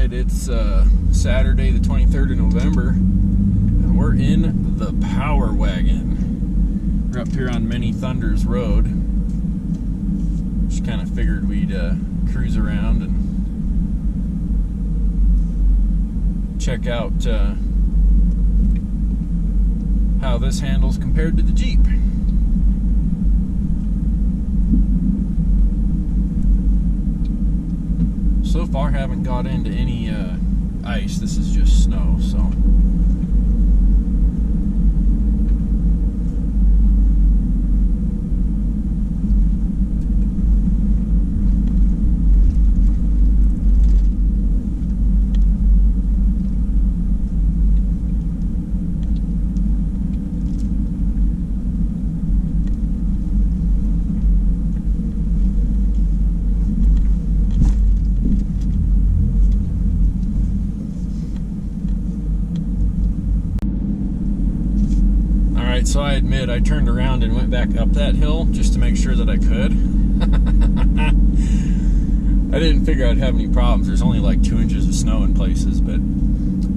Alright, it's Saturday the 23rd of November, and we're in the Power Wagon. We're up here on Many Thunders Road. Just kind of figured we'd cruise around and check out how this handles compared to the Jeep. So far haven't got into any ice. This is just snow, so So I admit I turned around and went back up that hill just to make sure that I could. I didn't figure I'd have any problems. There's only like 2 inches of snow in places, but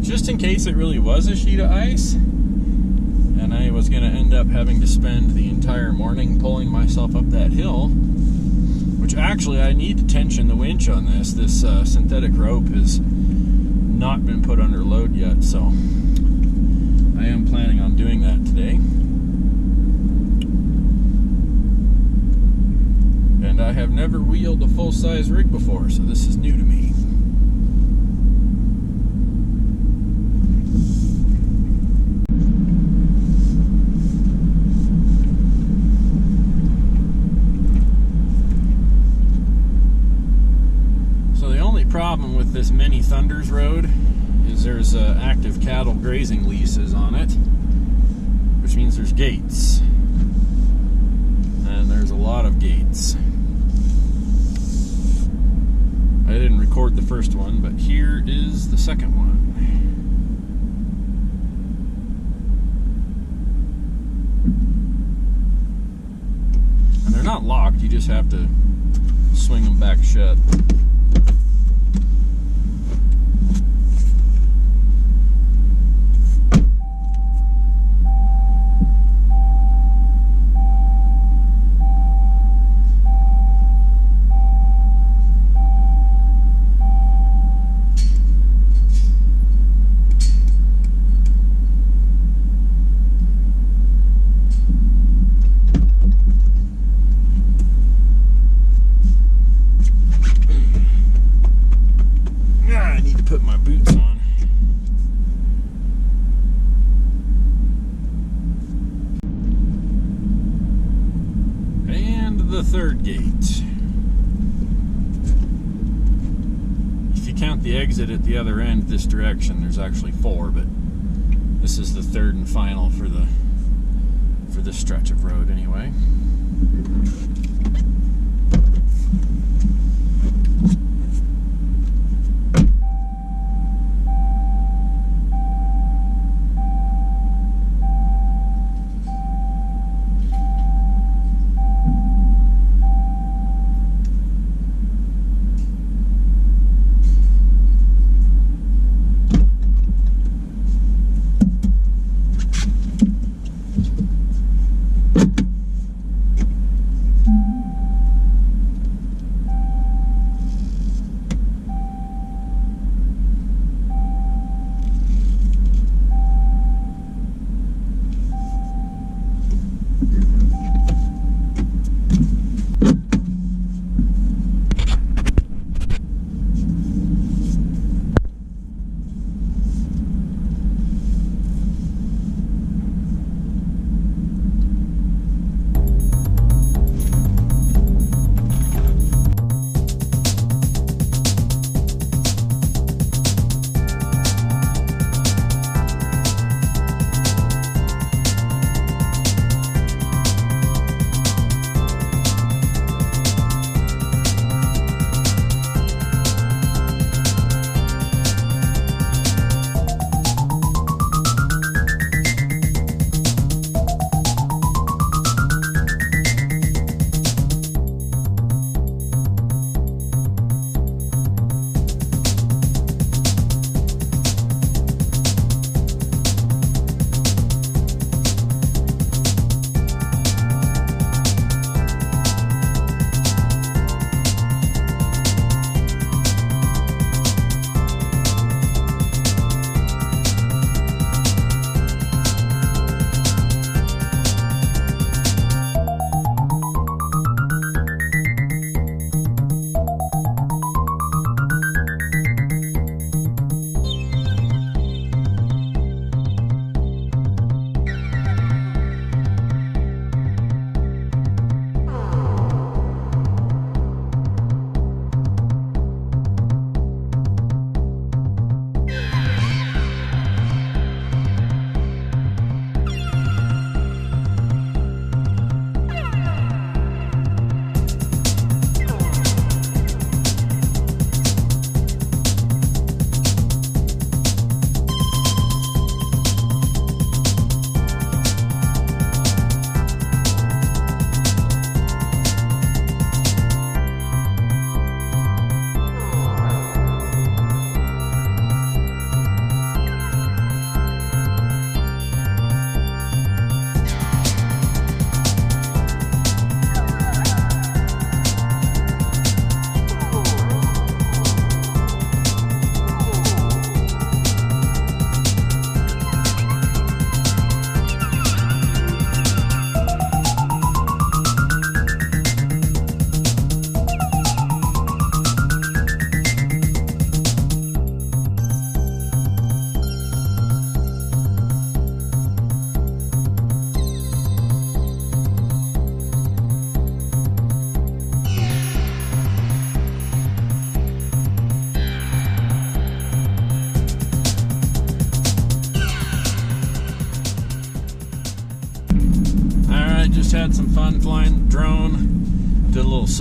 just in case it really was a sheet of ice and I was going to end up having to spend the entire morning pulling myself up that hill, which actually I need to tension the winch on this. This synthetic rope has not been put under load yet, so I am planning on doing that today. And I have never wheeled a full-size rig before, so this is new to me. So the only problem with this Many Thunders road is there's active cattle grazing leases on it, which means there's gates, and there's a lot of gates. I didn't record the first one, but here is the second one. And they're not locked, you just have to swing them back shut. Put my boots on. And the third gate. If you count the exit at the other end this direction, there's actually 4, but this is the third and final for this stretch of road anyway.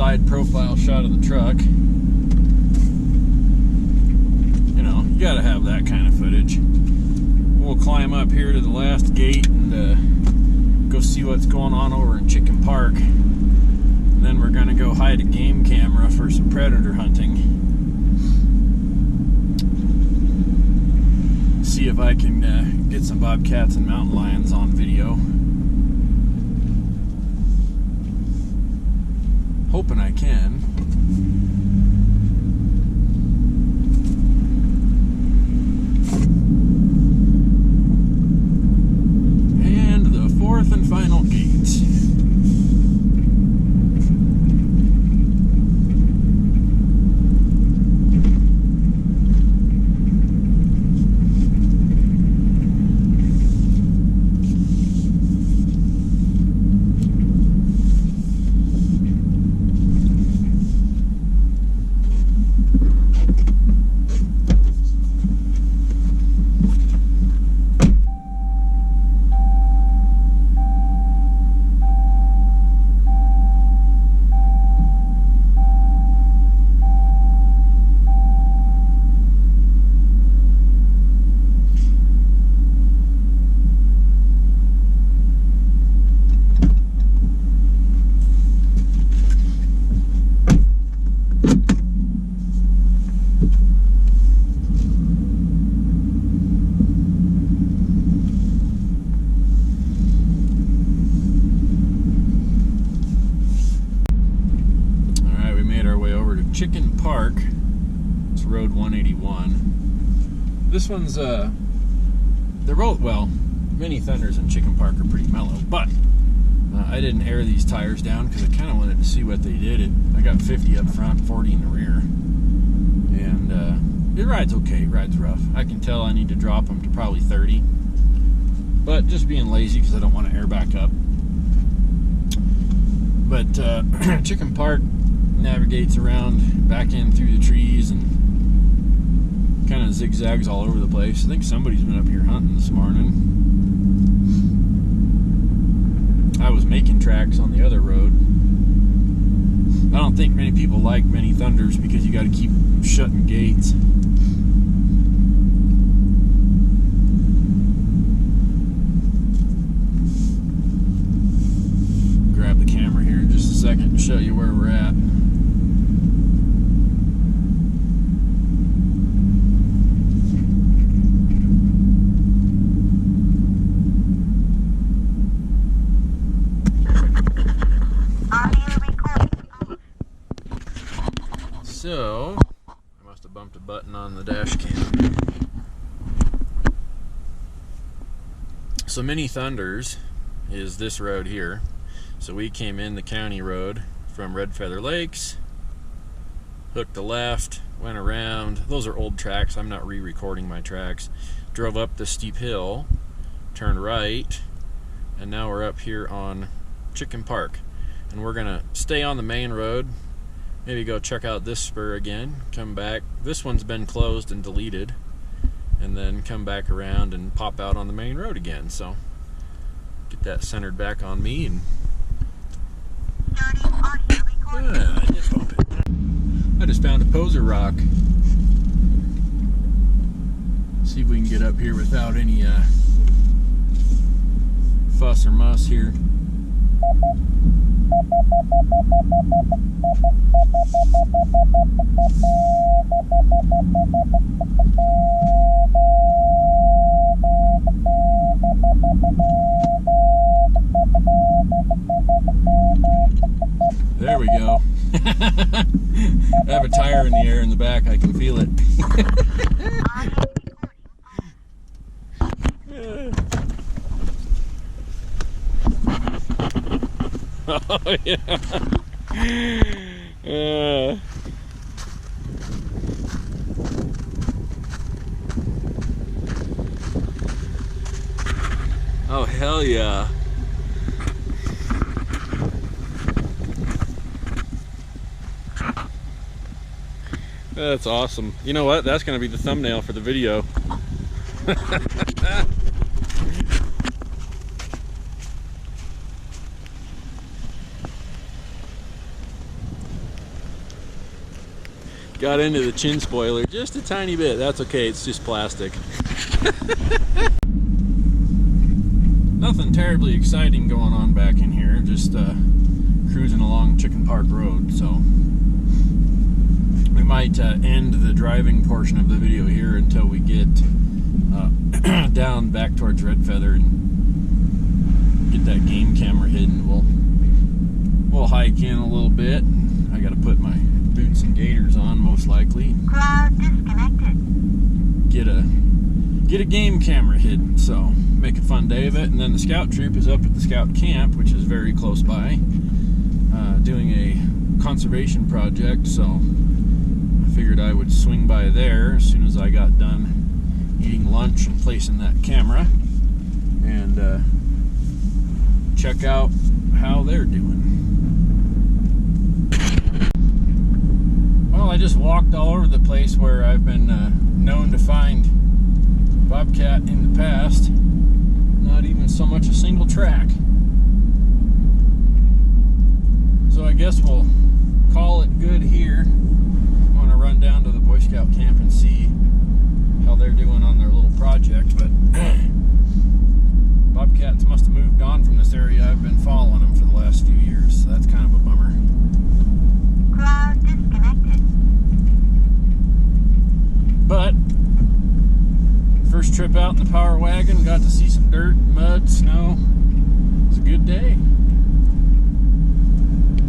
side profile shot of the truck. You know, you gotta have that kind of footage. We'll climb up here to the last gate and go see what's going on over in Chicken Park. And then we're gonna go hide a game camera for some predator hunting. See if I can get some bobcats and mountain lions on video. Hoping I can. And the fourth and final gate. Chicken Park. It's Road 181. This one's they're both, well, Mini Thunders and Chicken Park are pretty mellow, but I didn't air these tires down because I kind of wanted to see what they did. I got 50 up front, 40 in the rear, and it rides okay. It rides rough. I can tell I need to drop them to probably 30, but just being lazy because I don't want to air back up. But Chicken Park navigates around back in through the trees and kind of zigzags all over the place. I think somebody's been up here hunting this morning. I was making tracks on the other road. I don't think many people like Mini Thunders because you got to keep shutting gates. Grab the camera here in just a second to show you where we're at. So, I must have bumped a button on the dash cam. So Mini Thunders is this road here. So we came in the county road from Red Feather Lakes, hooked a left, went around. Those are old tracks. I'm not re-recording my tracks. Drove up the steep hill, turned right, and now we're up here on Chicken Park. And we're gonna stay on the main road. Maybe go check out this spur again, come back. This one's been closed and deleted, and then come back around and pop out on the main road again. So get that centered back on me. And I just found a poser rock. See if we can get up here without any fuss or muss here. There we go. I have a tire in the air in the back. I can feel it. Oh yeah. Oh hell yeah. That's awesome. You know what? That's going to be the thumbnail for the video. Got into the chin spoiler just a tiny bit. That's okay, it's just plastic. Nothing terribly exciting going on back in here, just cruising along Chicken Park Road. So we might end the driving portion of the video here until we get down back towards Red Feather and get that game camera hidden. We'll hike in a little bit. I gotta put my boots and gaiters on, most likely. Cloud disconnected. Get a game camera hidden, so make a fun day of it. And then the scout troop is up at the scout camp, which is very close by, doing a conservation project, so I figured I would swing by there as soon as I got done eating lunch and placing that camera, and check out how they're doing. Well, I just walked all over the place where I've been known to find bobcat in the past. Not even so much a single track. So I guess we'll call it good here. I want to run down to the Boy Scout camp and see how they're doing on their little project, but bobcats must have moved on from this area. I've been following them for the last few years, so that's kind of a bummer. Cloud disconnected. But first trip out in the power wagon, got to see some dirt, mud, snow. It was a good day.